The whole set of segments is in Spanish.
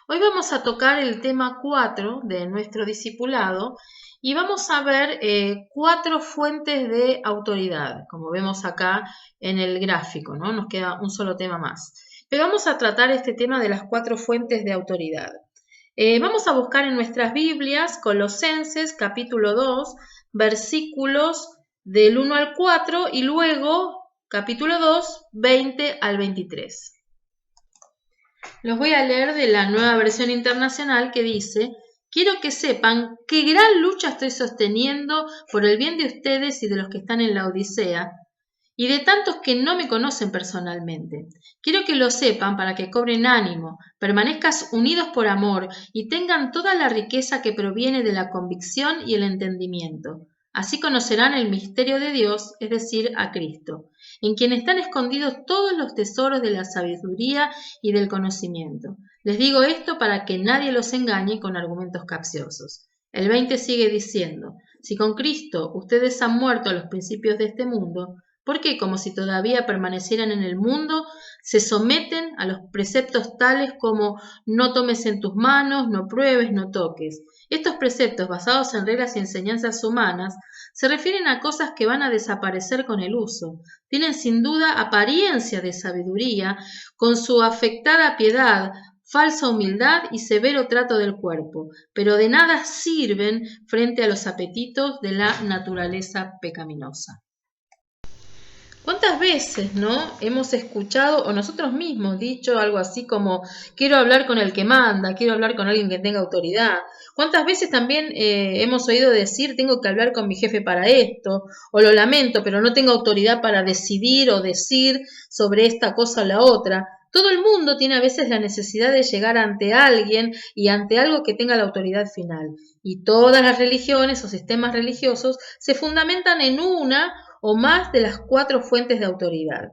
Hoy vamos a tocar el tema 4 de nuestro discipulado y vamos a ver 4 fuentes de autoridad, como vemos acá en el gráfico, ¿no? Nos queda un solo tema más. Pero vamos a tratar este tema de las 4 fuentes de autoridad. Vamos a buscar en nuestras Biblias Colosenses capítulo 2, versículos del 1 al 4 y luego capítulo 2, 20 al 23. Los voy a leer de la Nueva Versión Internacional que dice: quiero que sepan qué gran lucha estoy sosteniendo por el bien de ustedes y de los que están en la Odisea, y de tantos que no me conocen personalmente. Quiero que lo sepan para que cobren ánimo, permanezcas unidos por amor y tengan toda la riqueza que proviene de la convicción y el entendimiento. Así conocerán el misterio de Dios, es decir, a Cristo, en quien están escondidos todos los tesoros de la sabiduría y del conocimiento. Les digo esto para que nadie los engañe con argumentos capciosos. El 20 sigue diciendo: si con Cristo ustedes han muerto a los principios de este mundo, ¿por qué, como si todavía permanecieran en el mundo, se someten a los preceptos tales como no tomes en tus manos, no pruebes, no toques? Estos preceptos, basados en reglas y enseñanzas humanas, se refieren a cosas que van a desaparecer con el uso. Tienen sin duda apariencia de sabiduría, con su afectada piedad, falsa humildad y severo trato del cuerpo, pero de nada sirven frente a los apetitos de la naturaleza pecaminosa. ¿Cuántas veces, no, hemos escuchado o nosotros mismos dicho algo así como quiero hablar con el que manda, quiero hablar con alguien que tenga autoridad? ¿Cuántas veces también hemos oído decir tengo que hablar con mi jefe para esto? O lo lamento, pero no tengo autoridad para decidir o decir sobre esta cosa o la otra. Todo el mundo tiene a veces la necesidad de llegar ante alguien y ante algo que tenga la autoridad final. Y todas las religiones o sistemas religiosos se fundamentan en una o más de las 4 fuentes de autoridad.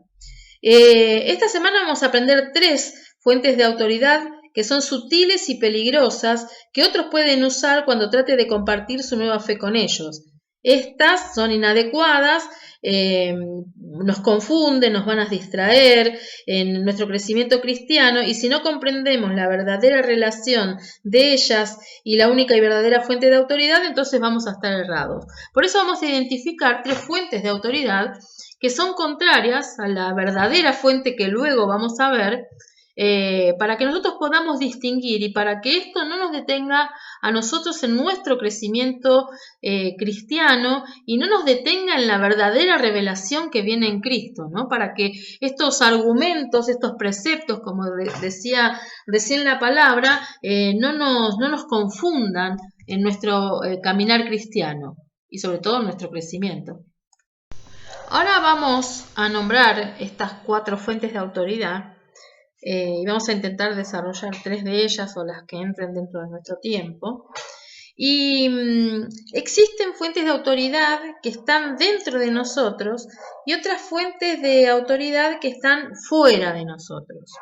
Esta semana vamos a aprender 3 fuentes de autoridad que son sutiles y peligrosas que otros pueden usar cuando trate de compartir su nueva fe con ellos. Estas son inadecuadas, nos confunden, nos van a distraer en nuestro crecimiento cristiano, y si no comprendemos la verdadera relación de ellas y la única y verdadera fuente de autoridad, entonces vamos a estar errados. Por eso vamos a identificar 3 fuentes de autoridad que son contrarias a la verdadera fuente que luego vamos a ver, para que nosotros podamos distinguir y para que esto no nos detenga a nosotros en nuestro crecimiento cristiano y no nos detenga en la verdadera revelación que viene en Cristo, ¿no? Para que estos argumentos, estos preceptos, como decía recién la palabra, no nos confundan en nuestro caminar cristiano y sobre todo en nuestro crecimiento. Ahora vamos a nombrar estas 4 fuentes de autoridad y vamos a intentar desarrollar 3 de ellas o las que entren dentro de nuestro tiempo. Y existen fuentes de autoridad que están dentro de nosotros y otras fuentes de autoridad que están fuera de nosotros.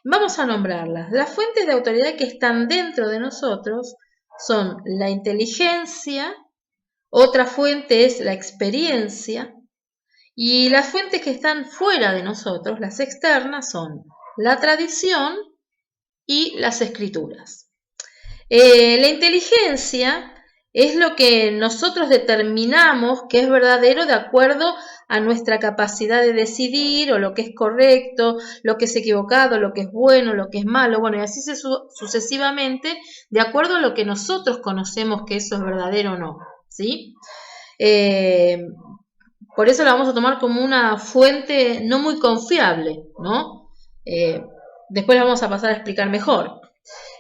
Vamos a nombrarlas. Las fuentes de autoridad que están dentro de nosotros son la inteligencia, otra fuente es la experiencia, y las fuentes que están fuera de nosotros, las externas, son la tradición y las escrituras. La inteligencia es lo que nosotros determinamos que es verdadero de acuerdo a nuestra capacidad de decidir, o lo que es correcto, lo que es equivocado, lo que es bueno, lo que es malo, bueno, y así sucesivamente, de acuerdo a lo que nosotros conocemos que eso es verdadero o no, ¿sí? Por eso la vamos a tomar como una fuente no muy confiable, ¿no? Después la vamos a pasar a explicar mejor.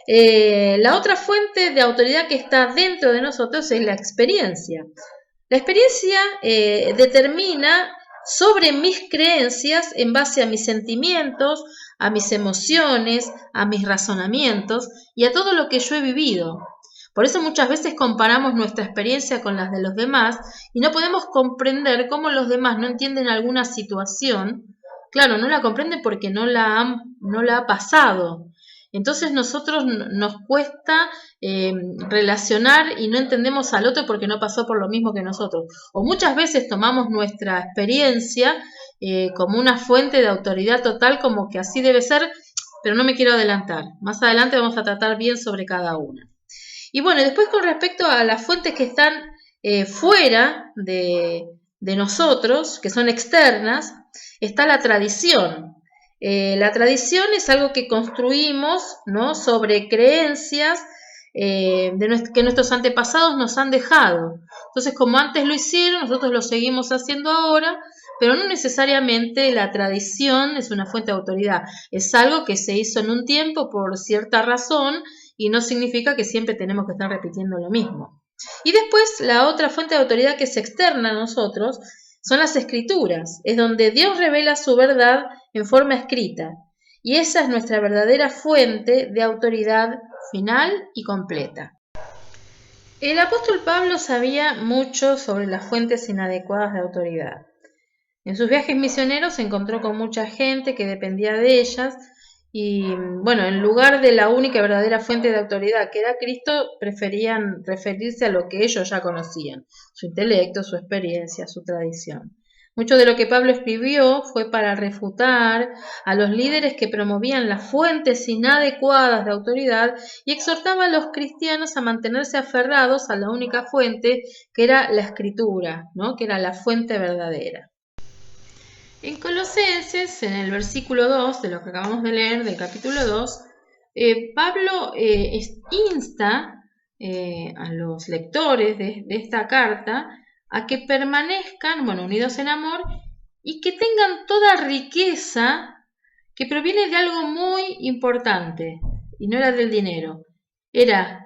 La otra fuente de autoridad que está dentro de nosotros es la experiencia. La experiencia determina sobre mis creencias en base a mis sentimientos, a mis emociones, a mis razonamientos y a todo lo que yo he vivido. Por eso muchas veces comparamos nuestra experiencia con las de los demás y no podemos comprender cómo los demás no entienden alguna situación. Claro, no la comprenden porque no la ha pasado. Entonces nosotros nos cuesta relacionar y no entendemos al otro porque no pasó por lo mismo que nosotros. O muchas veces tomamos nuestra experiencia como una fuente de autoridad total, como que así debe ser, pero no me quiero adelantar. Más adelante vamos a tratar bien sobre cada una. Y bueno, después con respecto a las fuentes que están fuera de nosotros, que son externas, está la tradición. La tradición es algo que construimos, ¿no?, sobre creencias que nuestros antepasados nos han dejado. Entonces, como antes lo hicieron, nosotros lo seguimos haciendo ahora, pero no necesariamente la tradición es una fuente de autoridad. Es algo que se hizo en un tiempo por cierta razón y no significa que siempre tenemos que estar repitiendo lo mismo. Y después, la otra fuente de autoridad que es externa a nosotros son las escrituras. Es donde Dios revela su verdad en forma escrita. Y esa es nuestra verdadera fuente de autoridad final y completa. El apóstol Pablo sabía mucho sobre las fuentes inadecuadas de autoridad. En sus viajes misioneros se encontró con mucha gente que dependía de ellas y, bueno, en lugar de la única y verdadera fuente de autoridad que era Cristo, preferían referirse a lo que ellos ya conocían, su intelecto, su experiencia, su tradición. Mucho de lo que Pablo escribió fue para refutar a los líderes que promovían las fuentes inadecuadas de autoridad y exhortaba a los cristianos a mantenerse aferrados a la única fuente que era la Escritura, ¿no?, que era la fuente verdadera. En Colosenses, en el versículo 2 de lo que acabamos de leer, del capítulo 2, Pablo insta a los lectores de esta carta a que permanezcan, bueno, unidos en amor y que tengan toda riqueza que proviene de algo muy importante, y no era del dinero, era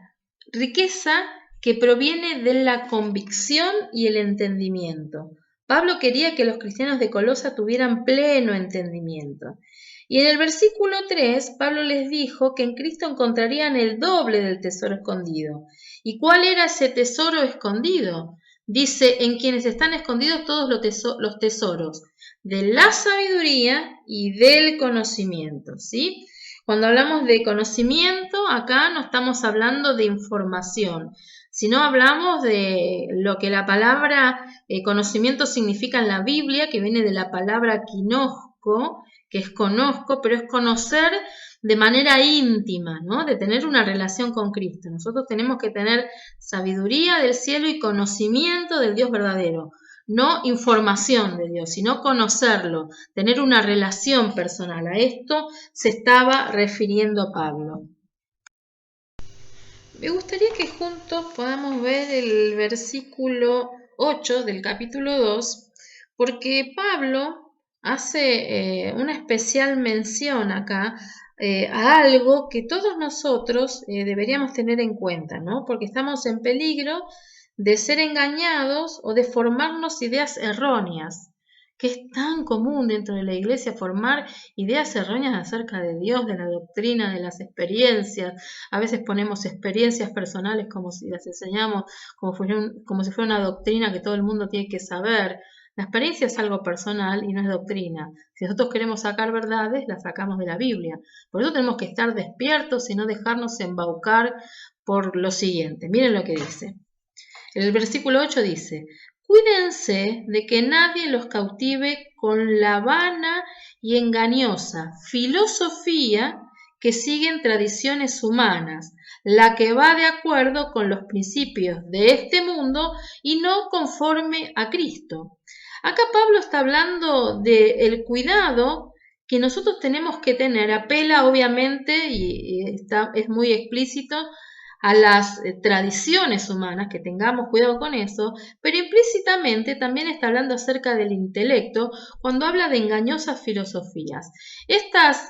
riqueza que proviene de la convicción y el entendimiento. Pablo quería que los cristianos de Colosa tuvieran pleno entendimiento. Y en el versículo 3, Pablo les dijo que en Cristo encontrarían el doble del tesoro escondido. ¿Y cuál era ese tesoro escondido? Dice, en quienes están escondidos todos los tesoros de la sabiduría y del conocimiento, ¿sí? Cuando hablamos de conocimiento, acá no estamos hablando de información, sino hablamos de lo que la palabra conocimiento significa en la Biblia, que viene de la palabra kinosco, que es conozco, pero es conocer de manera íntima, ¿no?, de tener una relación con Cristo. Nosotros tenemos que tener sabiduría del cielo y conocimiento del Dios verdadero. No información de Dios, sino conocerlo, tener una relación personal. A esto se estaba refiriendo Pablo. Me gustaría que juntos podamos ver el versículo 8 del capítulo 2, porque Pablo hace una especial mención acá a algo que todos nosotros deberíamos tener en cuenta, ¿no? Porque estamos en peligro de ser engañados o de formarnos ideas erróneas, que es tan común dentro de la iglesia formar ideas erróneas acerca de Dios, de la doctrina, de las experiencias. A veces ponemos experiencias personales como si las enseñamos como si fuera una doctrina que todo el mundo tiene que saber. La experiencia es algo personal y no es doctrina. Si nosotros queremos sacar verdades, las sacamos de la Biblia. Por eso tenemos que estar despiertos y no dejarnos embaucar por lo siguiente. Miren lo que dice. El versículo 8 dice, cuídense de que nadie los cautive con la vana y engañosa filosofía que siguen tradiciones humanas, la que va de acuerdo con los principios de este mundo y no conforme a Cristo. Acá Pablo está hablando del cuidado que nosotros tenemos que tener. Apela obviamente y es muy explícito a las tradiciones humanas, que tengamos cuidado con eso, pero implícitamente también está hablando acerca del intelecto cuando habla de engañosas filosofías. Estas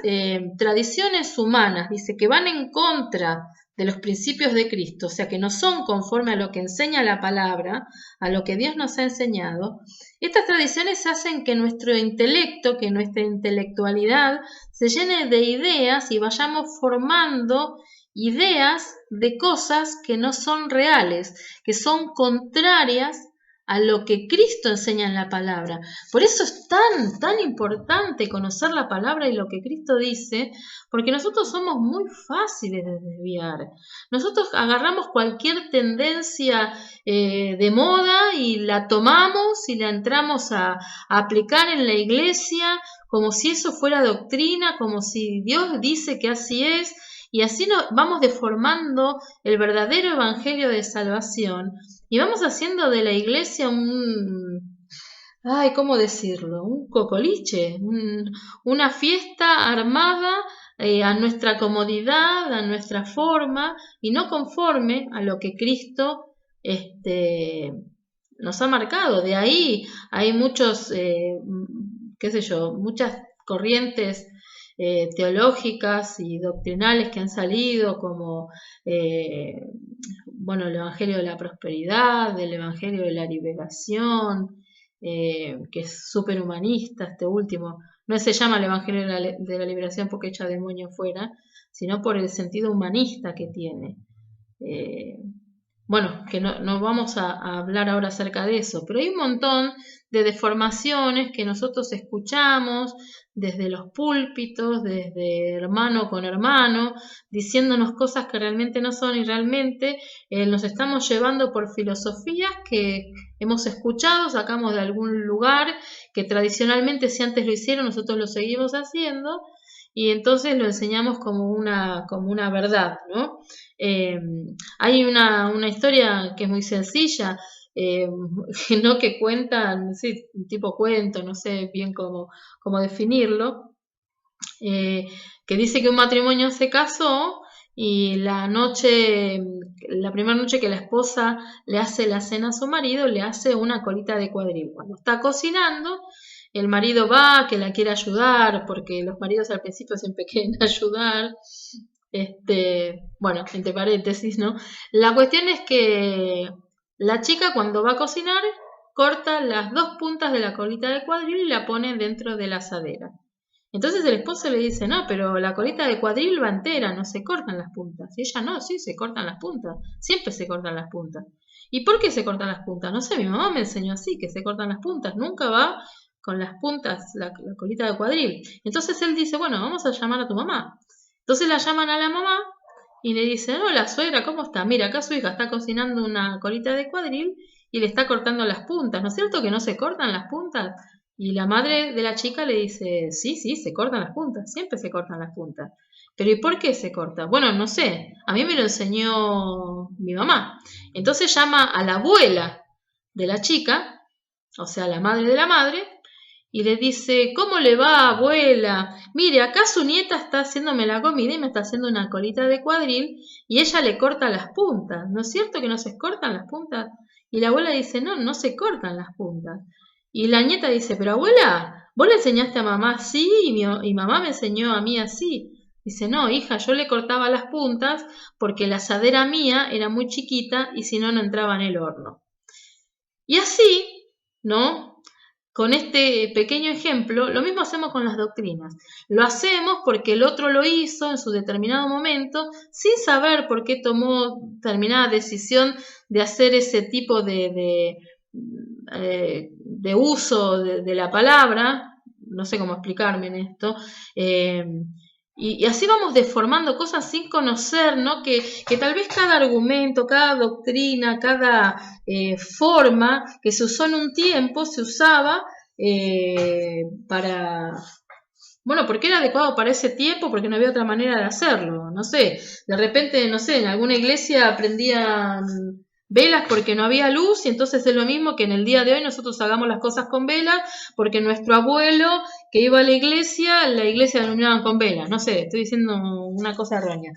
tradiciones humanas, dice, que van en contra de los principios de Cristo, o sea, que no son conforme a lo que enseña la palabra, a lo que Dios nos ha enseñado. Estas tradiciones hacen que nuestro intelecto, que nuestra intelectualidad se llene de ideas y vayamos formando ideas de cosas que no son reales, que son contrarias a lo que Cristo enseña en la palabra. Por eso es tan importante conocer la palabra y lo que Cristo dice, porque nosotros somos muy fáciles de desviar. Nosotros agarramos cualquier tendencia de moda y la tomamos y la entramos a aplicar en la iglesia como si eso fuera doctrina, como si Dios dice que así es, y así vamos deformando el verdadero evangelio de salvación y vamos haciendo de la iglesia ¿cómo decirlo? Un cocoliche, una fiesta armada a nuestra comodidad, a nuestra forma y no conforme a lo que Cristo nos ha marcado. De ahí hay muchos, qué sé yo, muchas corrientes teológicas y doctrinales que han salido, como el Evangelio de la Prosperidad, el Evangelio de la Liberación, que es súper humanista, este último. No se llama el Evangelio de la Liberación porque echa demonio fuera, sino por el sentido humanista que tiene. Que no vamos a hablar ahora acerca de eso, pero hay un montón de deformaciones que nosotros escuchamos desde los púlpitos, desde hermano con hermano, diciéndonos cosas que realmente no son y realmente nos estamos llevando por filosofías que hemos escuchado, sacamos de algún lugar que tradicionalmente si antes lo hicieron nosotros lo seguimos haciendo y entonces lo enseñamos como una verdad, ¿no? Hay una historia que es muy sencilla, ¿no? Que cuentan, sí, un tipo cuento, no sé bien cómo definirlo, que dice que un matrimonio se casó y la primera noche que la esposa le hace la cena a su marido, le hace una colita de cuadril. Cuando está cocinando, el marido va, que la quiere ayudar, porque los maridos al principio siempre quieren ayudar, entre paréntesis, ¿no? La cuestión es que la chica cuando va a cocinar corta las 2 puntas de la colita de cuadril y la pone dentro de la asadera. Entonces el esposo le dice, no, pero la colita de cuadril va entera, no se cortan las puntas. Y ella, no, sí, se cortan las puntas, siempre se cortan las puntas. ¿Y por qué se cortan las puntas? No sé, mi mamá me enseñó así, que se cortan las puntas, nunca va con las puntas la colita de cuadril. Entonces él dice, bueno, vamos a llamar a tu mamá. Entonces la llaman a la mamá y le dicen, hola suegra, ¿cómo está? Mira, acá su hija está cocinando una colita de cuadril y le está cortando las puntas. ¿No es cierto que no se cortan las puntas? Y la madre de la chica le dice, sí, se cortan las puntas, siempre se cortan las puntas. Pero ¿y por qué se corta? Bueno, no sé, a mí me lo enseñó mi mamá. Entonces llama a la abuela de la chica, o sea, la madre de la madre, y le dice, ¿cómo le va, abuela? Mire, acá su nieta está haciéndome la comida y me está haciendo una colita de cuadril y ella le corta las puntas. ¿No es cierto que no se cortan las puntas? Y la abuela dice, no se cortan las puntas. Y la nieta dice, pero abuela, vos le enseñaste a mamá así y mamá me enseñó a mí así. Dice, no, hija, yo le cortaba las puntas porque la asadera mía era muy chiquita y si no, no entraba en el horno. Y así, ¿no? Con este pequeño ejemplo, lo mismo hacemos con las doctrinas. Lo hacemos porque el otro lo hizo en su determinado momento, sin saber por qué tomó determinada decisión de hacer ese tipo de uso de la palabra. No sé cómo explicarme en esto. Y así vamos deformando cosas sin conocer, ¿no? Que tal vez cada argumento, cada doctrina, cada forma que se usó en un tiempo, se usaba porque era adecuado para ese tiempo, porque no había otra manera de hacerlo. No sé, de repente, no sé, en alguna iglesia prendían velas porque no había luz y entonces es lo mismo que en el día de hoy nosotros hagamos las cosas con velas porque nuestro abuelo que iba a la iglesia la iluminaban con velas. No sé, estoy diciendo una cosa errónea.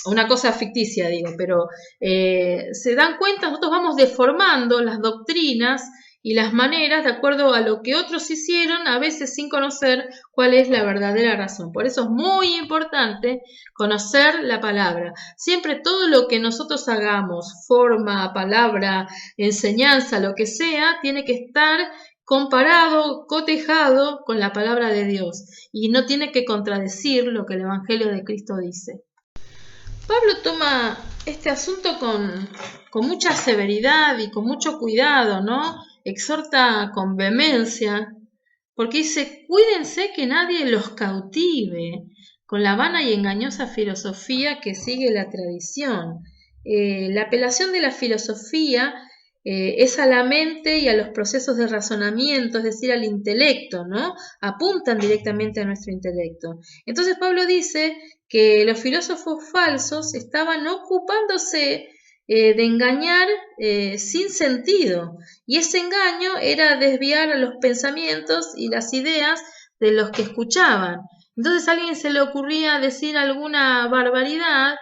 Una cosa ficticia, digo, pero se dan cuenta, nosotros vamos deformando las doctrinas y las maneras de acuerdo a lo que otros hicieron, a veces sin conocer cuál es la verdadera razón. Por eso es muy importante conocer la palabra. Siempre todo lo que nosotros hagamos, forma, palabra, enseñanza, lo que sea, tiene que estar comparado, cotejado con la palabra de Dios y no tiene que contradecir lo que el Evangelio de Cristo dice. Pablo toma este asunto con mucha severidad y con mucho cuidado, ¿no? Exhorta con vehemencia, porque dice, cuídense que nadie los cautive con la vana y engañosa filosofía que sigue la tradición. La apelación de la filosofía es a la mente y a los procesos de razonamiento, es decir, al intelecto, ¿no? Apuntan directamente a nuestro intelecto. Entonces Pablo dice que los filósofos falsos estaban ocupándose de engañar sin sentido, y ese engaño era desviar a los pensamientos y las ideas de los que escuchaban. Entonces a alguien se le ocurría decir alguna barbaridad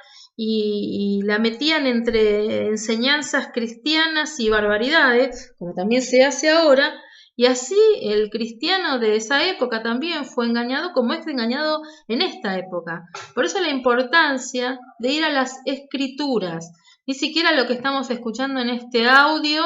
y la metían entre enseñanzas cristianas y barbaridades, como también se hace ahora, y así el cristiano de esa época también fue engañado como es engañado en esta época. Por eso la importancia de ir a las escrituras. Ni siquiera lo que estamos escuchando en este audio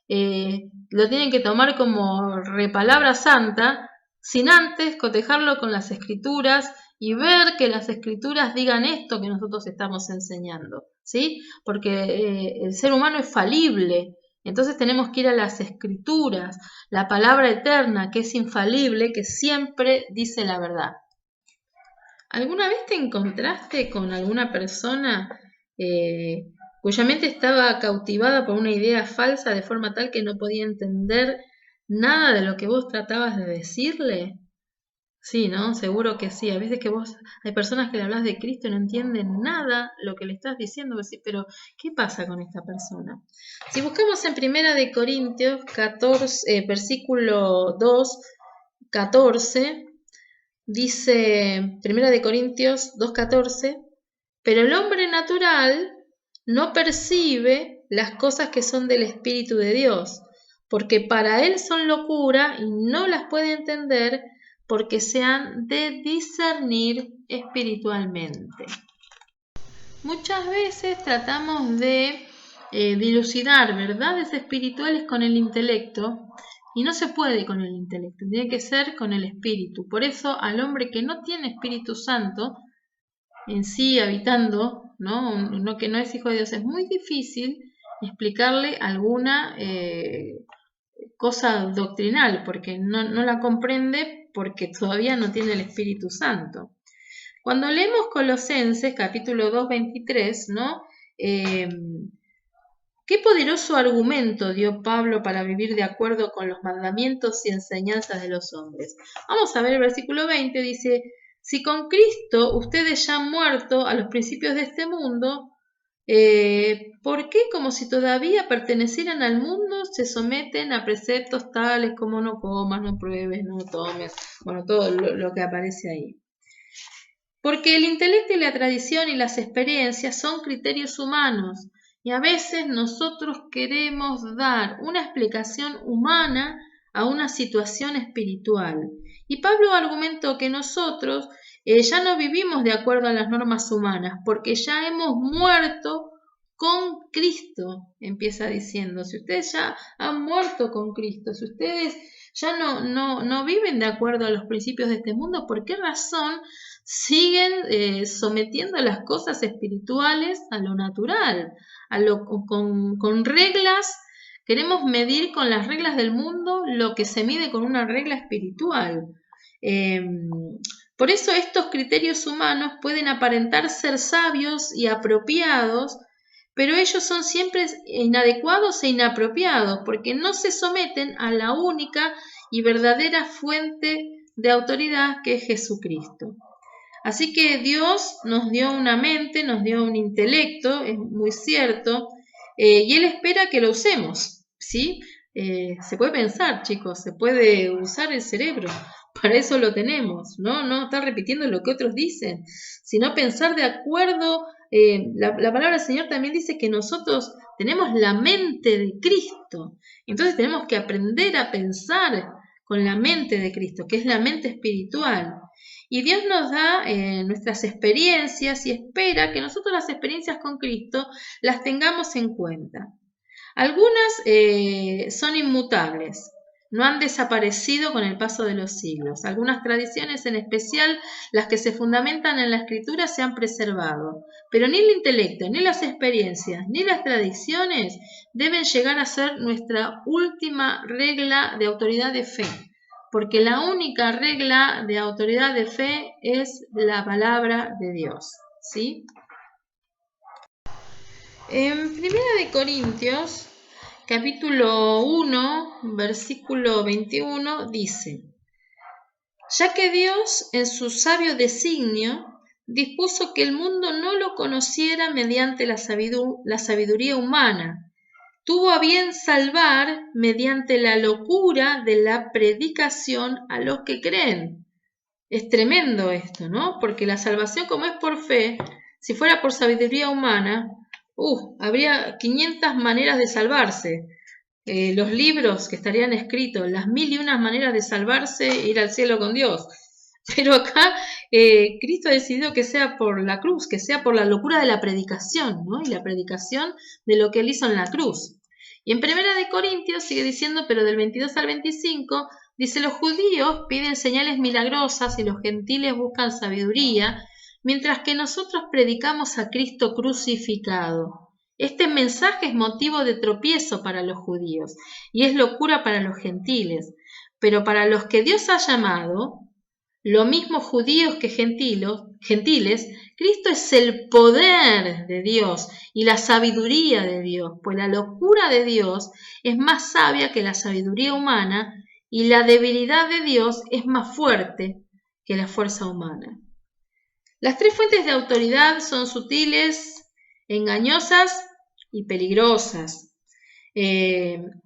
lo tienen que tomar como repalabra santa, sin antes cotejarlo con las escrituras y ver que las escrituras digan esto que nosotros estamos enseñando, ¿sí? Porque el ser humano es falible, entonces tenemos que ir a las escrituras, la palabra eterna que es infalible, que siempre dice la verdad. ¿Alguna vez te encontraste con alguna persona cuya mente estaba cautivada por una idea falsa de forma tal que no podía entender nada de lo que vos tratabas de decirle? Sí, ¿no? Seguro que sí. A veces que hay personas que le hablas de Cristo y no entienden nada lo que le estás diciendo, pero ¿qué pasa con esta persona? Si buscamos en Primera de Corintios 14, versículo 2, 14, dice Primera de Corintios 2:14, pero el hombre natural no percibe las cosas que son del Espíritu de Dios, porque para él son locura y no las puede entender porque se han de discernir espiritualmente. Muchas veces tratamos de dilucidar verdades espirituales con el intelecto y no se puede con el intelecto, tiene que ser con el espíritu. Por eso al hombre que no tiene Espíritu Santo en sí habitando, ¿no? Que no es hijo de Dios, es muy difícil explicarle alguna cosa doctrinal porque no la comprende porque todavía no tiene el Espíritu Santo. Cuando leemos Colosenses capítulo 2, 23, ¿no? ¿Qué poderoso argumento dio Pablo para vivir de acuerdo con los mandamientos y enseñanzas de los hombres? Vamos a ver el versículo 20, dice, si con Cristo ustedes ya han muerto a los principios de este mundo, ¿por qué, como si todavía pertenecieran al mundo, se someten a preceptos tales como no comas, no pruebes, no tomes? Bueno, todo lo que aparece ahí. Porque el intelecto y la tradición y las experiencias son criterios humanos y a veces nosotros queremos dar una explicación humana a una situación espiritual. Y Pablo argumentó que nosotros ya no vivimos de acuerdo a las normas humanas porque ya hemos muerto con Cristo, empieza diciendo. Si ustedes ya han muerto con Cristo, si ustedes ya no viven de acuerdo a los principios de este mundo, ¿por qué razón siguen sometiendo las cosas espirituales a lo natural, con reglas? Queremos medir con las reglas del mundo lo que se mide con una regla espiritual. Por eso estos criterios humanos pueden aparentar ser sabios y apropiados, pero ellos son siempre inadecuados e inapropiados porque no se someten a la única y verdadera fuente de autoridad que es Jesucristo. Así que Dios nos dio una mente, nos dio un intelecto, es muy cierto, y Él espera que lo usemos, ¿sí? Se puede pensar, chicos, se puede usar el cerebro, para eso lo tenemos, no estar repitiendo lo que otros dicen, sino pensar de acuerdo. La palabra del Señor también dice que nosotros tenemos la mente de Cristo, entonces tenemos que aprender a pensar con la mente de Cristo, que es la mente espiritual. Y Dios nos da nuestras experiencias y espera que nosotros las experiencias con Cristo las tengamos en cuenta. Algunas son inmutables, no han desaparecido con el paso de los siglos. Algunas tradiciones, en especial las que se fundamentan en la Escritura, se han preservado. Pero ni el intelecto, ni las experiencias, ni las tradiciones deben llegar a ser nuestra última regla de autoridad de fe, porque la única regla de autoridad de fe es la palabra de Dios, ¿sí? En Primera de Corintios, capítulo 1, versículo 21, dice: ya que Dios, en su sabio designio, dispuso que el mundo no lo conociera mediante la sabiduría humana, tuvo a bien salvar mediante la locura de la predicación a los que creen. Es tremendo esto, ¿no? Porque la salvación, como es por fe, si fuera por sabiduría humana, habría 500 maneras de salvarse. Los libros que estarían escritos, las 1001 maneras de salvarse e ir al cielo con Dios. Pero acá Cristo ha decidido que sea por la cruz, que sea por la locura de la predicación, ¿no? Y la predicación de lo que Él hizo en la cruz. Y en 1 Corintios sigue diciendo, pero del 22 al 25, dice: los judíos piden señales milagrosas y los gentiles buscan sabiduría, mientras que nosotros predicamos a Cristo crucificado. Este mensaje es motivo de tropiezo para los judíos y es locura para los gentiles, pero para los que Dios ha llamado, lo mismo judíos que gentiles, Cristo es el poder de Dios y la sabiduría de Dios, pues la locura de Dios es más sabia que la sabiduría humana y la debilidad de Dios es más fuerte que la fuerza humana. Las tres fuentes de autoridad son sutiles, engañosas y peligrosas.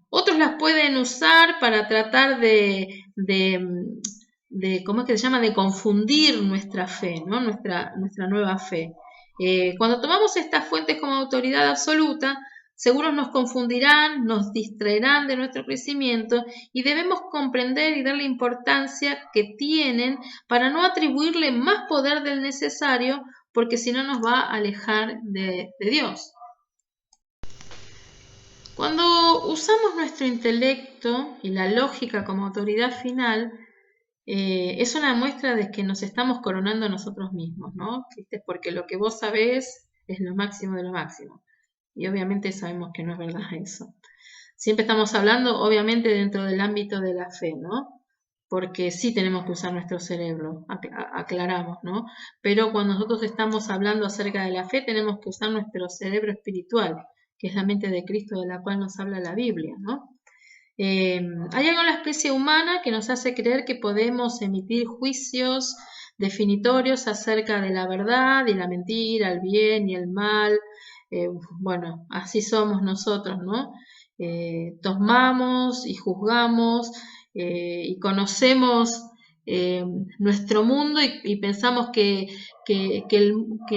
Otros las pueden usar para tratar ¿cómo es que se llama? De confundir nuestra fe, ¿no? Nuestra nueva fe. Cuando tomamos estas fuentes como autoridad absoluta, seguro nos confundirán, nos distraerán de nuestro crecimiento y debemos comprender y darle importancia que tienen para no atribuirle más poder del necesario, porque si no nos va a alejar de Dios. Cuando usamos nuestro intelecto y la lógica como autoridad final, es una muestra de que nos estamos coronando nosotros mismos, ¿no? ¿Viste? Porque lo que vos sabés es lo máximo de lo máximo. Y obviamente sabemos que no es verdad eso. Siempre estamos hablando, obviamente, dentro del ámbito de la fe, ¿no? Porque sí tenemos que usar nuestro cerebro, aclaramos, ¿no? Pero cuando nosotros estamos hablando acerca de la fe, tenemos que usar nuestro cerebro espiritual, que es la mente de Cristo de la cual nos habla la Biblia, ¿no? Hay algo en la especie humana que nos hace creer que podemos emitir juicios definitorios acerca de la verdad y la mentira, el bien y el mal. Bueno, así somos nosotros, ¿no? Tomamos y juzgamos y conocemos nuestro mundo y pensamos que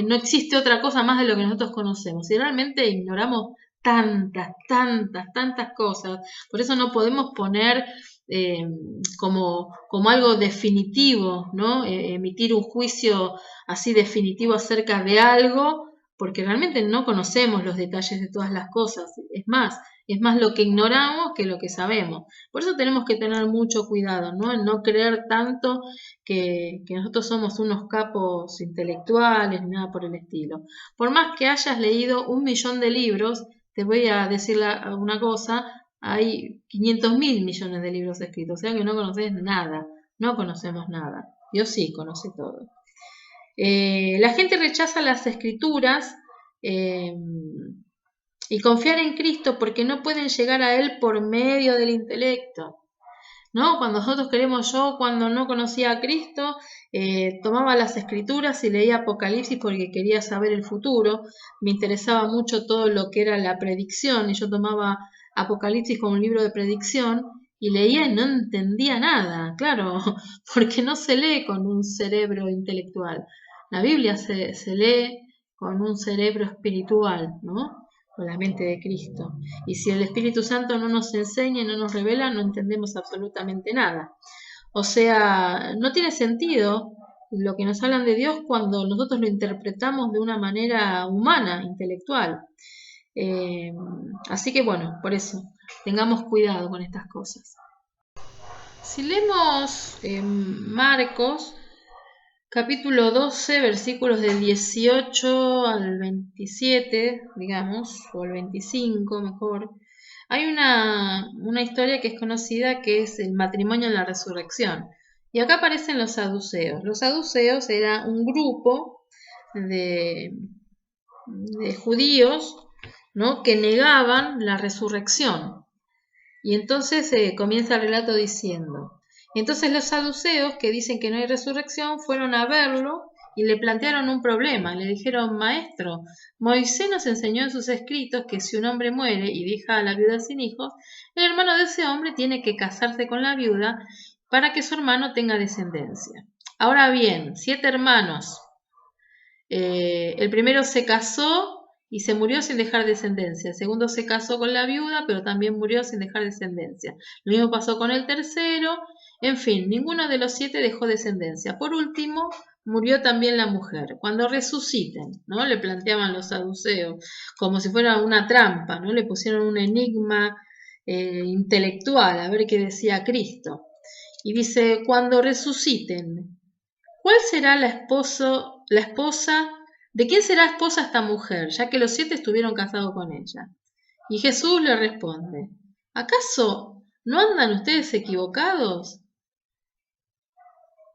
no existe otra cosa más de lo que nosotros conocemos. Y realmente ignoramos tantas cosas. Por eso no podemos poner como algo definitivo, ¿no? Emitir un juicio así definitivo acerca de algo, porque realmente no conocemos los detalles de todas las cosas. Es más lo que ignoramos que lo que sabemos. Por eso tenemos que tener mucho cuidado, ¿no? En no creer tanto que nosotros somos unos capos intelectuales ni nada por el estilo. Por más que hayas leído 1.000.000 de libros, te voy a decir una cosa: hay 500.000 millones de libros escritos, o sea que no conoces nada, no conocemos nada. Dios sí conoce todo. La gente rechaza las escrituras y confiar en Cristo porque no pueden llegar a Él por medio del intelecto, ¿no? Cuando nosotros queremos, yo cuando no conocía a Cristo, tomaba las escrituras y leía Apocalipsis porque quería saber el futuro, me interesaba mucho todo lo que era la predicción y yo tomaba Apocalipsis como un libro de predicción y leía y no entendía nada, claro, porque no se lee con un cerebro intelectual, la Biblia se lee con un cerebro espiritual, ¿no? Con la mente de Cristo. Y si el Espíritu Santo no nos enseña y no nos revela, no entendemos absolutamente nada. O sea, no tiene sentido lo que nos hablan de Dios cuando nosotros lo interpretamos de una manera humana, intelectual. Así que bueno, por eso, tengamos cuidado con estas cosas. Si leemos Marcos, capítulo 12, versículos del 18 al 27, digamos, o al 25 mejor, hay una historia que es conocida, que es el matrimonio en la resurrección. Y acá aparecen los saduceos. Los saduceos era un grupo de judíos ¿no? Que negaban la resurrección. Y entonces comienza el relato diciendo, entonces los saduceos que dicen que no hay resurrección fueron a verlo y le plantearon un problema. Le dijeron, maestro, Moisés nos enseñó en sus escritos que si un hombre muere y deja a la viuda sin hijos, el hermano de ese hombre tiene que casarse con la viuda para que su hermano tenga descendencia. Ahora bien, 7 hermanos, el primero se casó y se murió sin dejar descendencia. El segundo se casó con la viuda, pero también murió sin dejar descendencia. Lo mismo pasó con el tercero. En fin, ninguno de los 7 dejó descendencia. Por último, murió también la mujer. Cuando resuciten, ¿no? Le planteaban los saduceos como si fuera una trampa, ¿no? Le pusieron un enigma intelectual, a ver qué decía Cristo. Y dice, cuando resuciten, ¿cuál será la esposa, de quién será esposa esta mujer, ya que los 7 estuvieron casados con ella? Y Jesús le responde, ¿acaso no andan ustedes equivocados?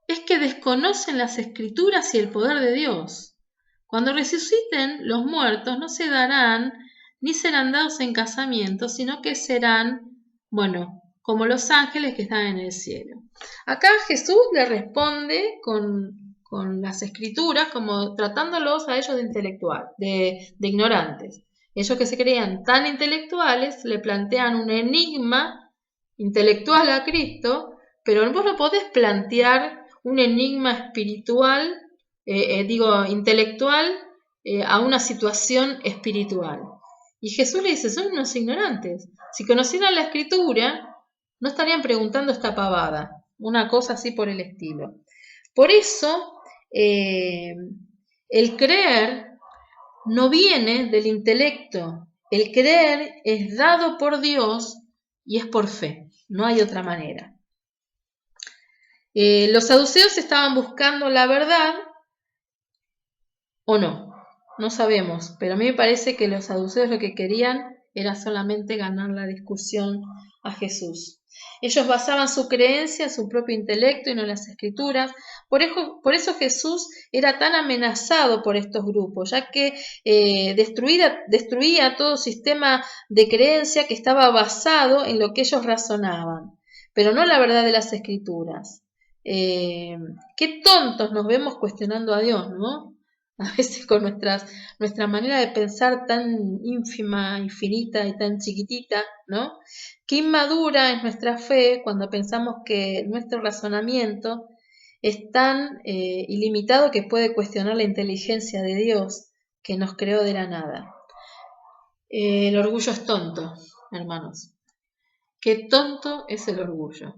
Es que desconocen las escrituras y el poder de Dios. Cuando resuciten los muertos no se darán ni serán dados en casamiento, sino que serán, bueno, como los ángeles que están en el cielo. Acá Jesús le responde con las escrituras, como tratándolos a ellos de intelectual, de ignorantes. Ellos que se creían tan intelectuales le plantean un enigma intelectual a Cristo, pero vos no podés plantear un enigma espiritual, intelectual, a una situación espiritual. Y Jesús le dice, son unos ignorantes. Si conocieran la escritura, no estarían preguntando esta pavada, una cosa así por el estilo. Por eso, el creer no viene del intelecto. El creer es dado por Dios y es por fe. No hay otra manera. Los saduceos estaban buscando la verdad o no, no sabemos, pero a mí me parece que los saduceos lo que querían era solamente ganar la discusión a Jesús. Ellos basaban su creencia en su propio intelecto y no en las escrituras. Por eso Jesús era tan amenazado por estos grupos, ya que destruía todo sistema de creencia que estaba basado en lo que ellos razonaban, pero no la verdad de las escrituras. Qué tontos nos vemos cuestionando a Dios, ¿no? A veces con nuestra manera de pensar tan ínfima, infinita y tan chiquitita, ¿no? Qué inmadura es nuestra fe cuando pensamos que nuestro razonamiento es tan ilimitado que puede cuestionar la inteligencia de Dios que nos creó de la nada. El orgullo es tonto, hermanos. Qué tonto es el orgullo.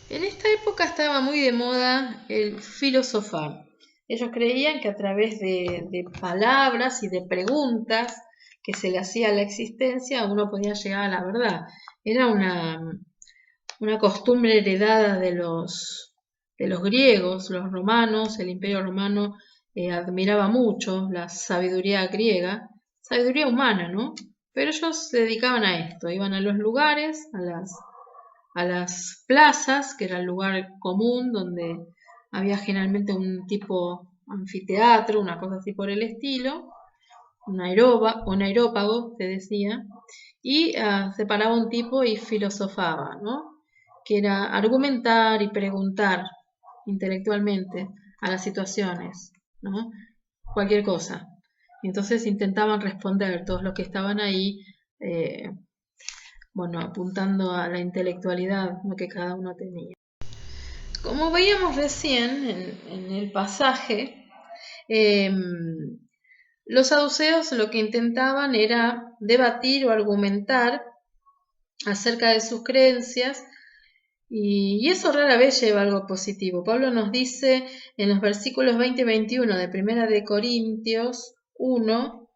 En esta época estaba muy de moda el filosofar. Ellos creían que a través de palabras y de preguntas que se le hacía a la existencia uno podía llegar a la verdad. Era una costumbre heredada de los griegos, los romanos. El Imperio Romano admiraba mucho la sabiduría griega, sabiduría humana, ¿no? Pero ellos se dedicaban a esto, iban a los lugares, a las plazas, que era el lugar común donde había generalmente un tipo anfiteatro, una cosa así por el estilo, un aerópago, se decía, y se paraba un tipo y filosofaba, ¿no? Que era argumentar y preguntar intelectualmente a las situaciones, ¿no? Cualquier cosa. Entonces intentaban responder todos los que estaban ahí, bueno, apuntando a la intelectualidad que cada uno tenía. Como veíamos recién en el pasaje, los saduceos lo que intentaban era debatir o argumentar acerca de sus creencias y eso rara vez lleva algo positivo. Pablo nos dice en los versículos 20 y 21 de Primera de Corintios 1,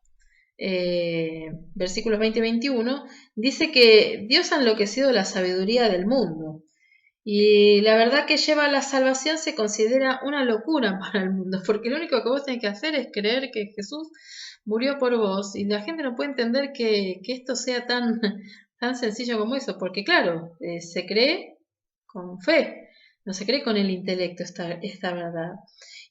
versículos 20 y 21, dice que Dios ha enloquecido la sabiduría del mundo. Y la verdad que lleva a la salvación se considera una locura para el mundo, porque lo único que vos tenés que hacer es creer que Jesús murió por vos, y la gente no puede entender que esto sea tan, tan sencillo como eso, porque claro, se cree con fe, no se cree con el intelecto esta verdad.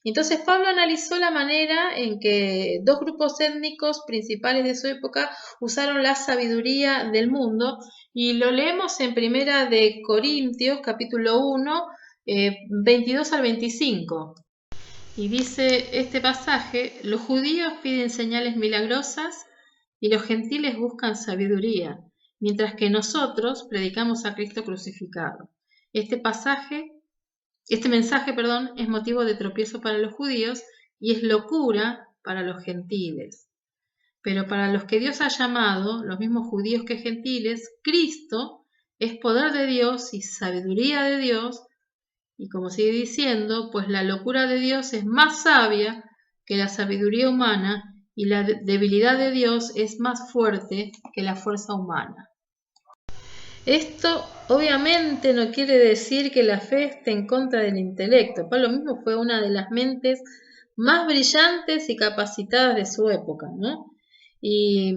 Entonces Pablo analizó la manera en que dos grupos étnicos principales de su época usaron la sabiduría del mundo y lo leemos en Primera de Corintios, capítulo 1, 22 al 25. Y dice este pasaje, los judíos piden señales milagrosas y los gentiles buscan sabiduría, mientras que nosotros predicamos a Cristo crucificado. Este mensaje, es motivo de tropiezo para los judíos y es locura para los gentiles. Pero para los que Dios ha llamado, los mismos judíos que gentiles, Cristo es poder de Dios y sabiduría de Dios. Y como sigue diciendo, pues la locura de Dios es más sabia que la sabiduría humana y la debilidad de Dios es más fuerte que la fuerza humana. Esto obviamente no quiere decir que la fe esté en contra del intelecto. Pablo mismo fue una de las mentes más brillantes y capacitadas de su época, ¿no? Y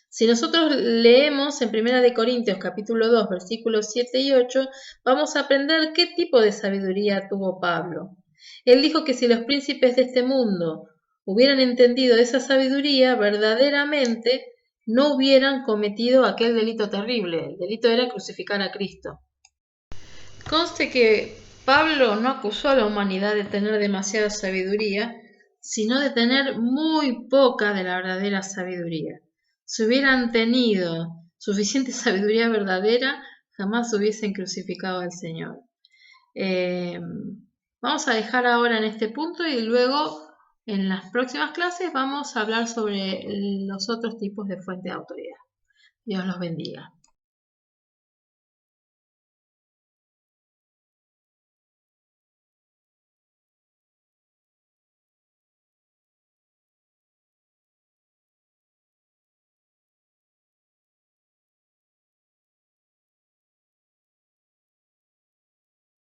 si nosotros leemos en Primera de Corintios capítulo 2 versículos 7 y 8, vamos a aprender qué tipo de sabiduría tuvo Pablo. Él dijo que si los príncipes de este mundo hubieran entendido esa sabiduría, verdaderamente no hubieran cometido aquel delito terrible. El delito era crucificar a Cristo. Conste que Pablo no acusó a la humanidad de tener demasiada sabiduría, sino de tener muy poca de la verdadera sabiduría. Si hubieran tenido suficiente sabiduría verdadera, jamás hubiesen crucificado al Señor. Vamos a dejar ahora en este punto y luego en las próximas clases vamos a hablar sobre los otros tipos de fuente de autoridad. Dios los bendiga.